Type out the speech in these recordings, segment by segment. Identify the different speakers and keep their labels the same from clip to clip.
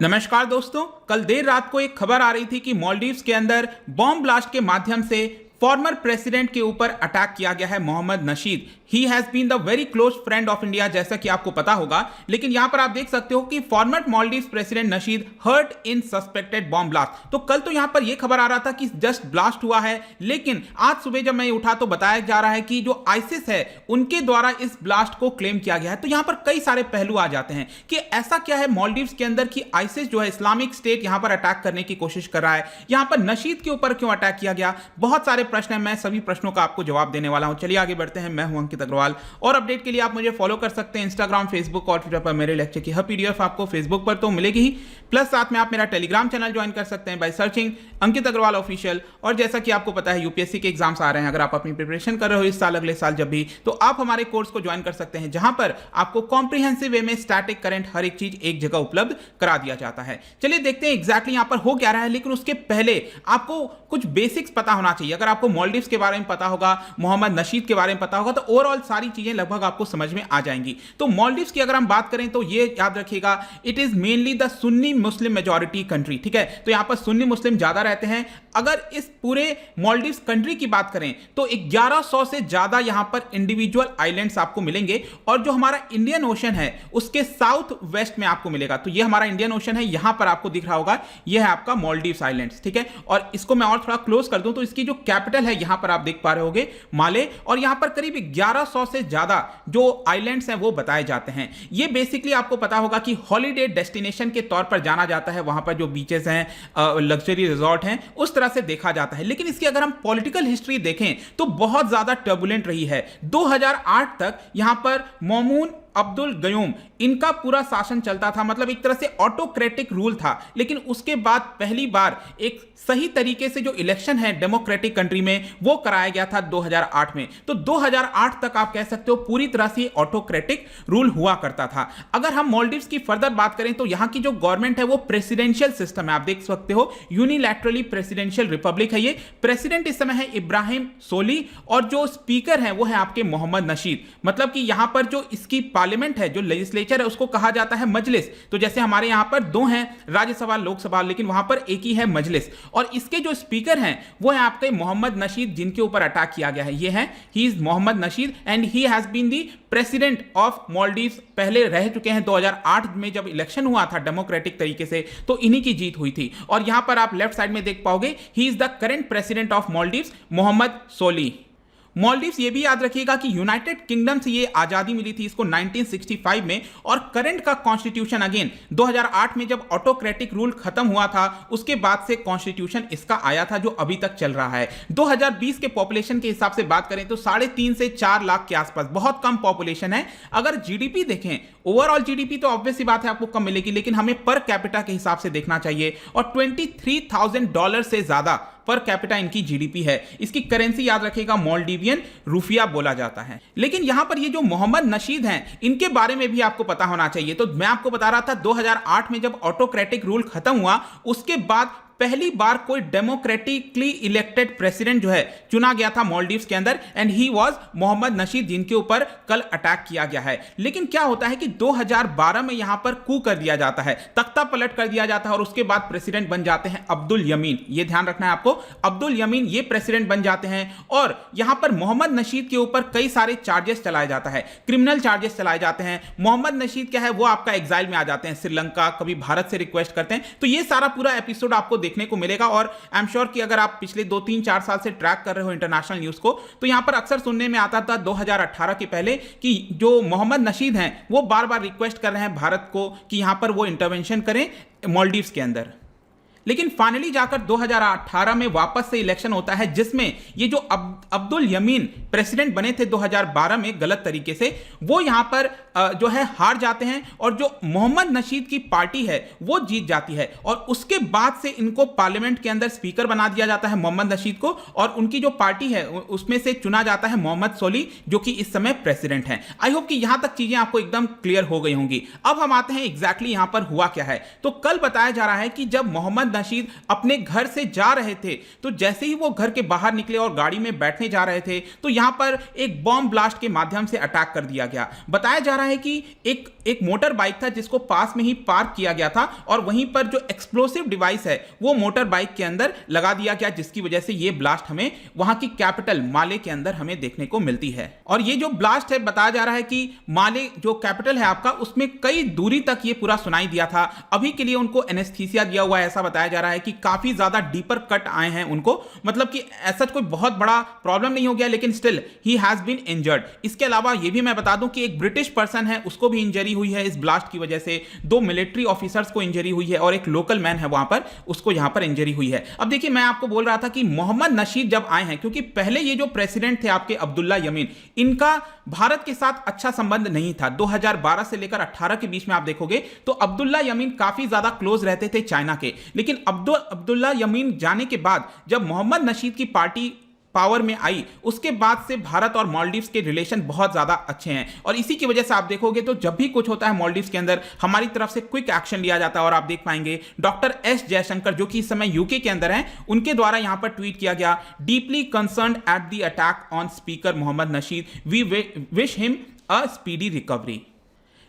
Speaker 1: नमस्कार दोस्तों, कल देर रात को एक खबर आ रही थी कि मालदीव्स के अंदर बॉम्ब ब्लास्ट के माध्यम से फॉर्मर प्रेसिडेंट के ऊपर अटैक किया गया है। Mohammed Nasheed he has been the very close friend of India, जैसा कि आपको पता होगा। लेकिन यहां पर आप देख सकते हो कि former Maldives president Nasheed hurt in suspected bomb blast. तो कल तो यहां पर यह खबर आ रहा था कि जस्ट ब्लास्ट हुआ है, लेकिन आज सुबह जब मैं उठा तो बताया जा रहा है कि जो आईसिस है उनके द्वारा इस ब्लास्ट को क्लेम किया गया है। तो यहां पर कई सारे पहलू आ जाते हैं कि ऐसा क्या है मालदीव्स के अंदर कि आईसिस जो है इस्लामिक स्टेट यहां पर अटैक करने की कोशिश कर रहा है। यहां पर नशीद के ऊपर क्यों अटैक किया गया, बहुत सारे प्रश्न हैं। मैं सभी प्रश्नों का आपको जवाब देने वाला हूं। चलिए आगे बढ़ते हैं। मैं हूं अंकित अग्रवाल और अपडेट के लिए आप मुझे फॉलो कर सकते हैं इंस्टाग्राम, फेसबुक और ट्विटर पर। मेरे लेक्चर की हर पीडीएफ आपको फेसबुक पर तो मिलेगी ही, प्लस साथ में आप मेरा टेलीग्राम चैनल ज्वाइन कर सकते हैं by searching Ankit Agarwal official. और जैसा कि आपको पता है यूपीएससी के एग्जाम्स आ रहे हैं, अगर आप अपनी प्रिपरेशन कर रहे हो इस साल, अगले साल जब भी, तो आप हमारे कोर्स को ज्वाइन कर सकते हैं, जहां पर आपको कॉम्प्रिहेंसिव वे में स्टैटिक करंट हर एक चीज एक जगह उपलब्ध करा दिया जाता है। चलिए देखते हैं एग्जैक्टली यहां पर हो क्या रहा है। लेकिन उसके पहले आपको कुछ बेसिक्स पता होना चाहिए। अगर आपको मालदीव्स के बारे में पता होगा, मोहम्मद नशीद के बारे में पता होगा, तो ओवरऑल सारी चीजें लगभग आपको समझ में आ जाएंगी। तो मालदीव्स की अगर हम बात करें तो ये याद रखिएगा, it is mainly the Sunni Muslim majority country. ठीक है, तो यहां पर सुन्नी मुस्लिम ज्यादा रहते हैं। अगर इस पूरे मालदीव्स कंट्री की बात करें तो 1100 से ज्यादा यहां पर इंडिविजुअल आइलैंड्स आपको मिलेंगे। और जो हमारा इंडियन ओशन है उसके साउथ वेस्ट में आपको मिलेगा। तो ये हमारा इंडियन ओशन है, यहां पर आपको दिख रहा होगा, यह है आपका मालदीव्स आइलैंड्स। ठीक है, और इसको मैं और थोड़ा क्लोज कर दूं तो इसकी जो कैपिटल है यहां पर आप देख पा रहे होगे, माले। और यहां पर करीब 1100 से ज्यादा जो आइलैंड्स हैं वो बताए जाते हैं। ये बेसिकली आपको पता होगा कि हॉलीडे डेस्टिनेशन के तौर पर जाना जाता है। वहां पर जो बीचेस हैं, लग्जरी रिजॉर्ट हैं, उस तरह से देखा जाता है। लेकिन इसकी अगर हम पॉलिटिकल हिस्ट्री देखें तो बहुत ज्यादा टर्बुलेंट रही है। 2008 तक यहां पर मोमून अब्दुल गयूम इनका पूरा शासन चलता था, मतलब एक तरह से ऑटोक्रेटिक रूल था। लेकिन उसके बाद पहली बार एक सही तरीके से जो इलेक्शन है डेमोक्रेटिक कंट्री में वो कराया गया था 2008 में। तो 2008 तक आप कह सकते हो पूरी तरह से ऑटोक्रेटिक रूल हुआ करता था। अगर हम मालदीव्स की फर्दर बात करें तो यहां की जो गवर्नमेंट है वो प्रेसिडेंशियल सिस्टम है। आप देख सकते हो यूनिलैटरली प्रेसिडेंशियल रिपब्लिक है ये। प्रेसिडेंट इस समय है इब्राहिम सोली और जो स्पीकर है वो है आपके मोहम्मद नशीद। मतलब कि यहां पर जो इसकी पार्लियामेंट है, जो लेजिस्लेचर है, उसको कहा जाता है मजलिस। तो जैसे हमारे यहां पर दो हैं, राज्यसभा लोकसभा, लेकिन वहां पर एक ही है मजलिस। और इसके जो स्पीकर हैं वो है आपके मोहम्मद नशीद, जिनके ऊपर अटैक किया गया है। ये है, he is Mohammed Nasheed and he has been the president of Maldives. पहले रह चुके हैं 2008 में जब इलेक्शन हुआ था डेमोक्रेटिक तरीके से, तो इन्हीं की जीत हुई थी। और यहां पर आप लेफ्ट साइड में देख पाओगे, he is the current president of Maldives, Mohammed Solih. Maldives ये भी याद रखिएगा कि यूनाइटेड किंगडम से ये आजादी मिली थी इसको 1965 में। और करंट का कॉन्स्टिट्यूशन अगेन 2008 में जब ऑटोक्रेटिक रूल खत्म हुआ था उसके बाद से कॉन्स्टिट्यूशन इसका आया था, जो अभी तक चल रहा है। 2020 के पॉपुलेशन के हिसाब से बात करें तो 3.5 से 4 लाख के आसपास, बहुत कम पॉपुलेशन है। अगर जीडीपी देखें, ओवरऑल जीडीपी तो ऑब्वियस सी बात है आपको कम मिलेगी, लेकिन हमें पर कैपिटा के हिसाब से देखना चाहिए। और $23,000 से ज्यादा पर कैपिटा इनकी जीडीपी है। इसकी करेंसी याद रखिएगा मालदीवियन रुपया बोला जाता है। लेकिन यहां पर ये जो मोहम्मद नशीद हैं इनके बारे में भी आपको पता होना चाहिए। तो मैं आपको बता रहा था 2008 में जब ऑटोक्रेटिक रूल खत्म हुआ उसके बाद पहली बार कोई डेमोक्रेटिकली इलेक्टेड प्रेसिडेंट जो है चुना गया था मालदीव्स के अंदर, and he was Mohammed Nasheed, जिनके ऊपर कल अटैक किया गया है। लेकिन क्या होता है कि 2012 में यहां पर कू कर दिया जाता है, तख्ता पलट कर दिया जाता है, और उसके बाद प्रेसिडेंट बन जाते हैं अब्दुल यमीन। ये ध्यान रखना है आपको, अब्दुल यमीन ये प्रेसिडेंट बन जाते हैं। और यहां पर मोहम्मद नशीद के ऊपर कई सारे चार्जेस चलाए जाता है, क्रिमिनल चार्जेस चलाए जाते हैं। मोहम्मद नशीद क्या है, वो आपका एग्जाइल में आ जाते हैं, श्रीलंका, कभी भारत से रिक्वेस्ट करते हैं। तो ये सारा पूरा एपिसोड आपको देखने को मिलेगा। और आई एम श्योर कि अगर आप पिछले 2-3-4 साल से ट्रैक कर रहे हो इंटरनेशनल न्यूज को, तो यहां पर अक्सर सुनने में आता था 2018 के पहले कि जो मोहम्मद नशीद हैं वो बार बार रिक्वेस्ट कर रहे हैं भारत को कि यहां पर वो इंटरवेंशन करें मालदीव्स के अंदर। लेकिन फाइनली जाकर 2018 में वापस से इलेक्शन होता है, जिसमें ये जो अब्दुल यमीन प्रेसिडेंट बने थे 2012 में गलत तरीके से, वो यहां पर जो है हार जाते हैं। और जो मोहम्मद नशीद की पार्टी है वो जीत जाती है। और उसके बाद से इनको पार्लियामेंट के अंदर स्पीकर बना दिया जाता है मोहम्मद नशीद को, और उनकी जो पार्टी है उसमें से चुना जाता है मोहम्मद सोली, जो कि इस समय प्रेसिडेंट हैं। आई होप कि यहां तक चीजें आपको एकदम क्लियर हो गई होंगी। अब हम आते हैं एग्जैक्टली यहां पर हुआ क्या है। तो कल बताया जा रहा है कि जब मोहम्मद मोहम्मद नशीद अपने घर से जा रहे थे, तो जैसे ही वो घर के बाहर निकले और गाड़ी में बैठने जा रहे थे तो यहां पर एक बॉम्ब ब्लास्ट के माध्यम से अटैक कर दिया गया। बताया जा रहा है कि एक मोटर बाइक था जिसको पास में ही पार्क किया गया था और वहीं पर जो एक्सप्लोसिव डिवाइस है वो मोटर बाइक के अंदर लगा दिया गया, जिसकी वजह से ये ब्लास्ट हमें वहां की कैपिटल माले के अंदर हमें देखने को मिलती है। और ये जो ब्लास्ट है बताया जा रहा है कि माले जो कैपिटल है आपका उसमें कई दूरी तक ये पूरा सुनाई दिया था। अभी के लिए उनको एनेस्थीसिया दिया हुआ है, ऐसा बताया जा रहा है कि काफी ज्यादा डीपर कट आए हैं उनको, मतलब कि ऐसा कोई बहुत बड़ा प्रॉब्लम नहीं हो गया, लेकिन still he has been injured. इसके अलावा ये भी मैं बता दूं कि एक ब्रिटिश पर्सन है उसको भी इंजरी हुई है इस ब्लास्ट की वजह से, 2 मिलिट्री ऑफिसर्स को इंजरी हुई है और एक लोकल मैन है वहां पर, उसको यहां पर इंजरी हुई है। अब देखिए मैं आपको बोल रहा था कि मोहम्मद नशीद जब आए हैं, क्योंकि पहले ये जो प्रेसिडेंट थे आपके अब्दुल्ला यमीन, इनका भारत के साथ अच्छा संबंध नहीं था। 2012 से लेकर 18 के बीच में आप देखोगे तो अब्दुल्ला यमीन काफी ज्यादा क्लोज रहते थे चाइना के, लेकिन अब्दुल्ला यमीन जाने के बाद जब मोहम्मद नशीद की पार्टी पावर में आई उसके बाद से भारत और मालदीव्स के रिलेशन बहुत ज्यादा अच्छे हैं और इसी की वजह से आप देखोगे तो जब भी कुछ होता है मालदीव्स के अंदर हमारी तरफ से क्विक एक्शन लिया जाता है। और आप देख पाएंगे डॉक्टर एस जयशंकर जो कि इस समय यूके के अंदर हैं, उनके द्वारा यहां पर ट्वीट किया गया, deeply concerned at the attack on speaker Mohammed Nasheed, we wish him a speedy recovery.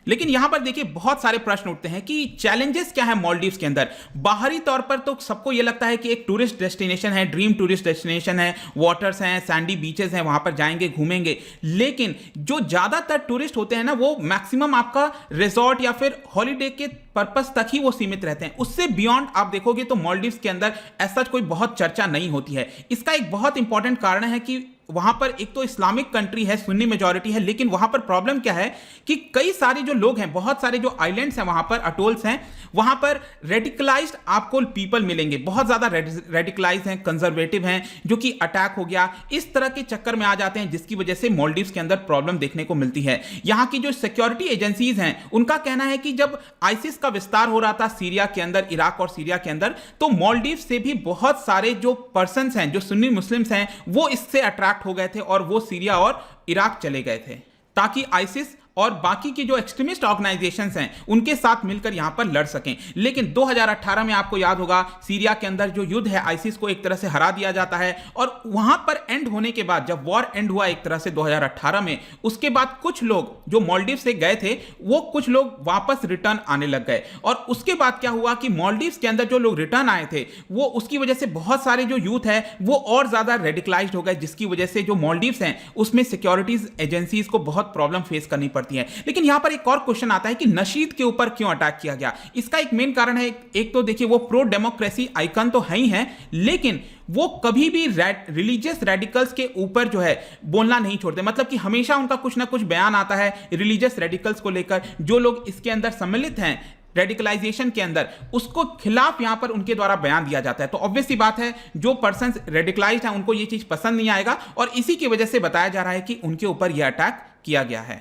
Speaker 1: लेकिन यहां पर देखिए बहुत सारे प्रश्न उठते हैं कि चैलेंजेस क्या है मालदीव्स के अंदर। बाहरी तौर पर तो सबको यह लगता है कि एक टूरिस्ट डेस्टिनेशन है, ड्रीम टूरिस्ट डेस्टिनेशन है, वाटर्स हैं, सैंडी बीचेस हैं, वहां पर जाएंगे घूमेंगे, लेकिन जो ज्यादातर टूरिस्ट होते हैं ना वो मैक्सिमम आपका रिजॉर्ट या फिर हॉलीडे के पर्पस तक ही वो सीमित रहते हैं। उससे बियॉन्ड आप देखोगे तो मालदीव्स के अंदर ऐसा कोई बहुत चर्चा नहीं होती है। इसका एक बहुत इंपॉर्टेंट कारण है कि वहां पर एक तो इस्लामिक कंट्री है, सुन्नी मेजॉरिटी है, लेकिन वहां पर प्रॉब्लम क्या है कि कई सारे जो लोग हैं, बहुत सारे जो आइलैंड्स हैं वहां पर, अटोल्स हैं, वहां पर रेडिकलाइज्ड आपको पीपल मिलेंगे, बहुत ज्यादा रेडिकलाइज हैं, कंजर्वेटिव हैं, जो कि अटैक हो गया इस तरह के चक्कर में आ जाते हैं, जिसकी वजह से मालदीव्स के अंदर प्रॉब्लम देखने को मिलती है। यहां की जो सिक्योरिटी एजेंसीज हैं उनका कहना है कि जब आईसिस का विस्तार हो रहा था सीरिया के अंदर, इराक और सीरिया के अंदर, तो मालदीव्स से भी बहुत सारे जो पर्सन्स हैं, जो सुन्नी मुस्लिम्स हैं, वो इससे अट्रैक्ट हो गए थे और वो सीरिया और इराक चले गए थे ताकि आईसिस और बाकी की जो एक्सट्रीमिस्ट ऑर्गेनाइजेशंस हैं उनके साथ मिलकर यहां पर लड़ सकें। लेकिन 2018 में आपको याद होगा सीरिया के अंदर जो युद्ध है, आईसिस को एक तरह से हरा दिया जाता है और वहां पर एंड होने के बाद, जब वॉर एंड हुआ एक तरह से 2018 में, उसके बाद कुछ लोग जो मालदीव से गए थे वो कुछ लोग वापस रिटर्न आने लग गए और उसके बाद क्या हुआ कि मालदीव्स के अंदर जो लोग रिटर्न आए थे वो उसकी वजह से बहुत सारे जो यूथ है वो और ज्यादा रेडिकलाइज्ड हो गए, जिसकी वजह से जो मालदीव्स हैं उसमें सिक्योरिटीज एजेंसीज को बहुत प्रॉब्लम फेस करनी पड़ती है। लेकिन यहां पर एक और क्वेश्चन आता है कि नशीद के ऊपर क्यों अटैक किया गया। इसका एक मेन कारण है, एक तो देखिए वो प्रो डेमोक्रेसी आइकन तो है ही है, लेकिन वो कभी भी रिलीजियस रेडिकल्स के ऊपर जो है बोलना नहीं छोड़ते। मतलब कि हमेशा उनका कुछ ना कुछ बयान आता है रिलीजियस रेडिकल्स को लेकर, जो लोग इसके अंदर सम्मिलित हैं रेडिकलाइजेशन के अंदर, उसको खिलाफ यहां पर उनके द्वारा बयान दिया जाता है। तो ऑब्वियस सी बात है जो पर्सन्स रेडिकलाइज्ड हैं उनको ये चीज पसंद नहीं आएगा और इसी की वजह से बताया जा रहा है कि उनके ऊपर यह अटैक किया गया है।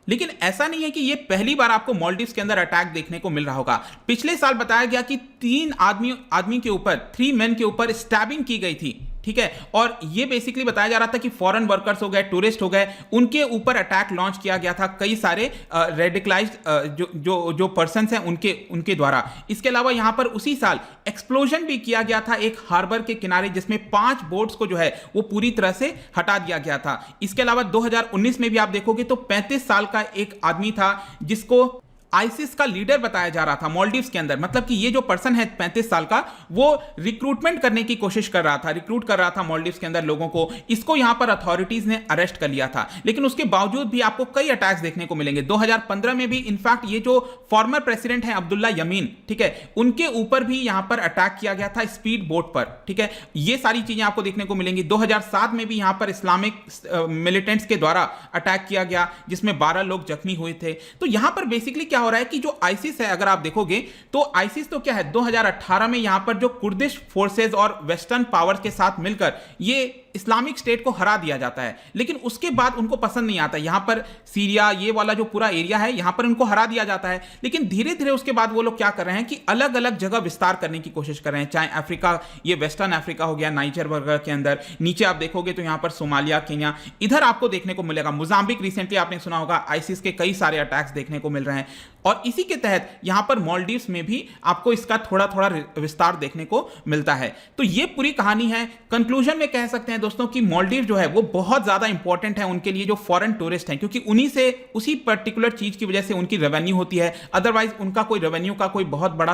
Speaker 1: लेकिन ऐसा नहीं है कि ये पहली बार आपको मालदीव्स के अंदर अटैक देखने को मिल रहा होगा। पिछले साल बताया गया कि 3 आदमी के ऊपर, 3 मेन के ऊपर स्टैबिंग की गई थी, ठीक है, और ये बेसिकली बताया जा रहा था कि फॉरेन वर्कर्स हो गए, टूरिस्ट हो गए, उनके ऊपर अटैक लॉन्च किया गया था कई सारे रेडिकलाइज्ड जो पर्सन्स हैं उनके द्वारा। इसके अलावा यहां पर उसी साल एक्सप्लोजन भी किया गया था एक हार्बर के किनारे, जिसमें 5 बोट्स को जो है वो पूरी तरह से हटा दिया गया था। इसके अलावा 2019 में भी आप देखोगे तो 35 साल का एक आदमी था जिसको आईसिस का लीडर बताया जा रहा था मालदीव्स के अंदर। मतलब कि ये जो पर्सन है 35 साल का, वो रिक्रूटमेंट करने की कोशिश कर रहा था, रिक्रूट कर रहा था मालदीव्स के अंदर लोगों को। इसको यहां पर अथॉरिटीज ने अरेस्ट कर लिया था, लेकिन उसके बावजूद भी आपको कई अटैक्स देखने को मिलेंगे। 2015 में भी इनफैक्ट ये जो फॉर्मर प्रेसिडेंट है अब्दुल्ला यमीन, ठीक है, उनके ऊपर भी यहां पर अटैक किया गया था स्पीड बोट पर, ठीक है। ये सारी चीजें आपको देखने को मिलेंगी। 2007 में भी यहां पर इस्लामिक मिलिटेंट्स के द्वारा अटैक किया गया जिसमें 12 लोग जख्मी हुए थे। तो यहां पर बेसिकली क्या हो रहा है कि जो आईसिस है, अगर आप देखोगे तो आईसिस तो क्या है, 2018 में यहां पर जो कुर्दिश फोर्सेस और वेस्टर्न पावर्स के साथ मिलकर ये इस्लामिक स्टेट को हरा दिया जाता है, लेकिन उसके बाद उनको पसंद नहीं आता। यहां पर सीरिया, ये वाला जो पूरा एरिया है, यहां पर उनको हरा दिया जाता है, लेकिन धीरे धीरे उसके बाद वो लोग क्या कर रहे हैं कि अलग अलग जगह विस्तार करने की कोशिश कर रहे हैं। चाहे अफ्रीका, ये वेस्टर्न अफ्रीका हो गया, नाइजर वगैरह के अंदर, नीचे आप देखोगे तो यहां पर सोमालिया, केन्या, इधर आपको देखने को मिलेगा। मोजाम्बिक रिसेंटली आपने सुना होगा आईसिस के कई सारे अटैक्स देखने को मिल रहे हैं। और इसी के तहत यहां पर मालदीव्स में भी आपको इसका थोड़ा थोड़ा विस्तार देखने को मिलता है। तो ये पूरी कहानी है। कंक्लूजन में कह सकते हैं दोस्तों कि मालदीव जो है वो बहुत ज्यादा इंपॉर्टेंट है उनके लिए जो फॉरेन टूरिस्ट हैं, क्योंकि उन्हीं से उसी पर्टिकुलर चीज की वजह से उनकी रेवेन्यू होती है। अदरवाइज उनका कोई रेवेन्यू का कोई बहुत बड़ा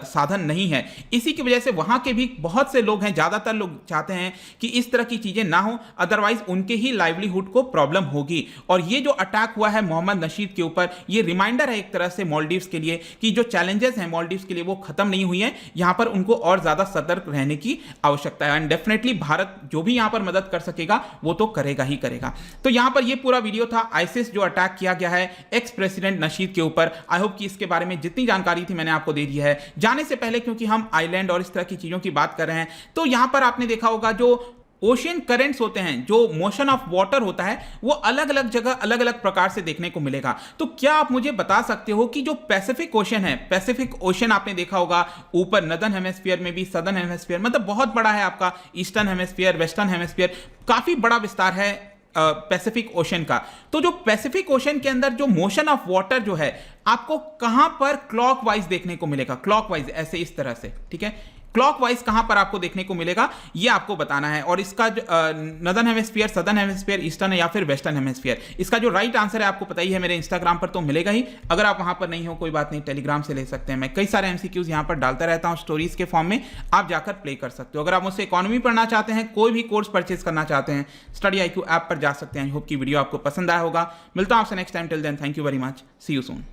Speaker 1: साधन नहीं है। इसी की वजह से वहां के भी बहुत से लोग हैं, ज्यादातर लोग चाहते हैं कि इस तरह की चीजें ना हो, अदरवाइज उनके ही लाइवलीहुड को प्रॉब्लम होगी। और ये जो अटैक हुआ है मोहम्मद नशीद के ऊपर, ये रिमाइंडर है एक तरह से मालदीव्स के लिए कि जो चैलेंजेस हैं मालदीव्स के लिए वो खत्म नहीं हुई हैं। यहां पर उनको और ज्यादा सतर्क रहने की आवश्यकता है। एंड डेफिनेटली भारत जो भी यहां पर मदद कर सकेगा वो तो करेगा ही करेगा। तो यहां पर ये पूरा वीडियो था आईसिस जो अटैक किया गया है एक्स प्रेसिडेंट नशीद के ऊपर। आई होप कि इसके बारे में जितनी जानकारी थी मैंने आपको दे दी है। जाने से पहले क्योंकि हम आइलैंड और इस तरह की चीजों की बात कर रहे हैं, तो यहां पर आपने देखा होगा जो ओशियन करेंट्स होते हैं, जो मोशन ऑफ वाटर होता है, वो अलग अलग जगह अलग अलग प्रकार से देखने को मिलेगा। तो क्या आप मुझे बता सकते हो कि जो पैसिफिक ओशन है, पैसिफिक ओशन आपने देखा होगा ऊपर नॉर्दर्न हेमिस्फीयर में भी, सदर्न हेमिस्फीयर मतलब बहुत बड़ा है आपका, ईस्टर्न हेमिस्फीयर, वेस्टर्न हेमिस्फीयर, काफी बड़ा विस्तार है पैसिफिक ओशन का। तो जो पैसिफिक ओशन के अंदर जो मोशन ऑफ वाटर जो है आपको कहां पर क्लॉकवाइज देखने को मिलेगा, क्लॉकवाइज ऐसे इस तरह से, ठीक है, क्लॉकवाइज कहां पर आपको देखने को मिलेगा ये आपको बताना है। और इसका northern hemisphere, southern hemisphere, eastern या फिर वेस्टर्न हेमिस्फीयर, इसका जो राइट आंसर है आपको पता ही है, मेरे इंस्टाग्राम पर तो मिलेगा ही। अगर आप वहां पर नहीं हो कोई बात नहीं, टेलीग्राम से ले सकते हैं। मैं कई सारे एमसीक्यूज यहां पर डालता रहता हूं स्टोरीज के फॉर्म में, आप जाकर प्ले कर सकते हो। अगर आप मुझसे इकोनॉमी पढ़ना चाहते हैं, कोई भी कोर्स परचेज करना चाहते हैं, स्टडी IQ ऐप पर जा सकते हैं। आई होप की वीडियो आपको पसंद आया होगा। मिलता हूं आपसे next time. Till then thank you very much, see you soon.